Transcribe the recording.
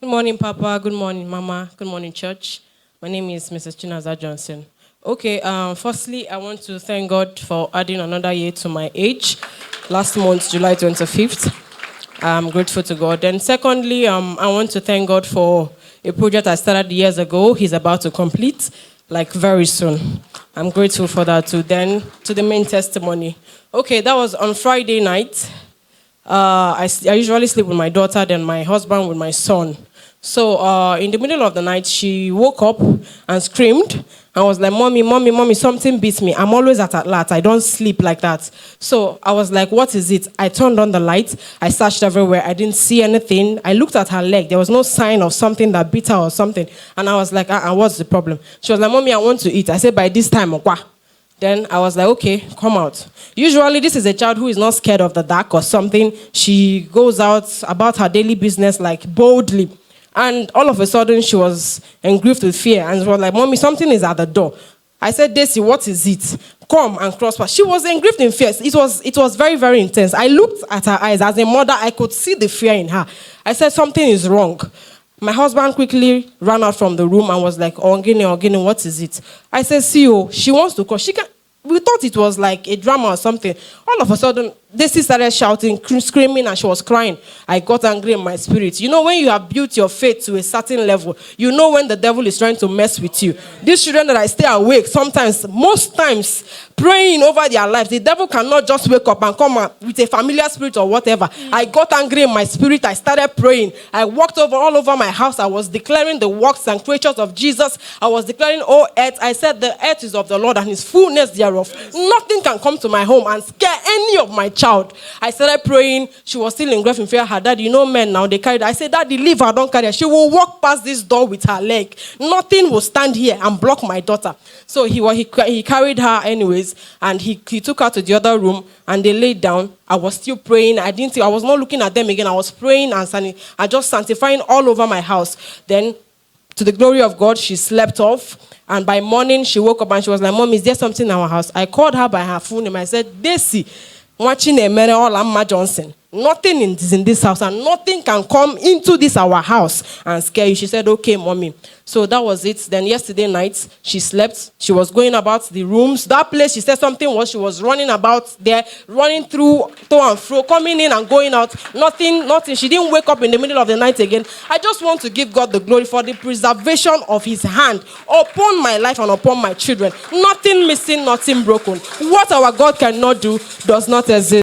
Good morning, Papa. Good morning, Mama. Good morning, church. My name is Mrs. Chinaza Johnson. Okay, firstly, I want to thank God for adding another year to my age. Last month, July 25th. I'm grateful to God. Then secondly, I want to thank God for a project I started years ago. He's about to complete, like very soon. I'm grateful for that too. Then to the main testimony. Okay, that was on Friday night. I usually sleep with my daughter, then my husband with my son. So in the middle of the night, she woke up and screamed and was like, "Mommy, mommy, mommy, something beats me. I'm always at alert. I don't sleep like that." So I was like, "What is it?" I turned on the light. I searched everywhere. I didn't see anything. I looked at her leg. There was no sign of something that beat her or something. And I was like, what's the problem? She was like, "Mommy, I want to eat." I said, "By this time, okwa." Then I was like, "Okay, come out." Usually, this is a child who is not scared of the dark or something. She goes out about her daily business like boldly. And all of a sudden, she was engulfed with fear and she was like, "Mommy, something is at the door." I said, "Daisy, what is it? Come and cross path." She was engulfed in fear. It was very, very intense. I looked at her eyes. As a mother, I could see the fear in her. I said, "Something is wrong." My husband quickly ran out from the room and was like, Ogini, what is it?" I said, "See, she wants to call. We thought it was like a drama or something. All of a sudden, Daisy started shouting, screaming, and she was crying. I got angry in my spirit. You know, when you have built your faith to a certain level, you know when the devil is trying to mess with you. These children that I stay awake, most times, praying over their lives, the devil cannot just wake up and come out with a familiar spirit or whatever. I got angry in my spirit. I started praying. I walked all over my house. I was declaring the works and creatures of Jesus. I was declaring, "Oh, earth." I said, "The earth is of the Lord and his fullness thereof. Nothing can come to my home and scare any of my child." I started praying. She was still in grief and fear. Her dad, men now, they carried her. I said, "Daddy, leave her, don't carry her. She will walk past this door with her leg. Nothing will stand here and block my daughter." So he carried her anyways, and he took her to the other room, and they laid down. I was still praying. I was not looking at them again. I was praying and I just sanctifying all over my house. Then, to the glory of God, she slept off. And by morning, she woke up and she was like, "Mom, is there something in our house?" I called her by her full name. I said, "Daisy, watching a man all Amma Johnson. Nothing is in this house and nothing can come into this our house and scare you." She said, "Okay, Mommy." So that was it. Then yesterday night, she slept. She was going about the rooms. That place, she said something was, she was running about there, running through, to and fro, coming in and going out. Nothing. She didn't wake up in the middle of the night again. I just want to give God the glory for the preservation of his hand upon my life and upon my children. Nothing missing, nothing broken. What our God cannot do does not exist.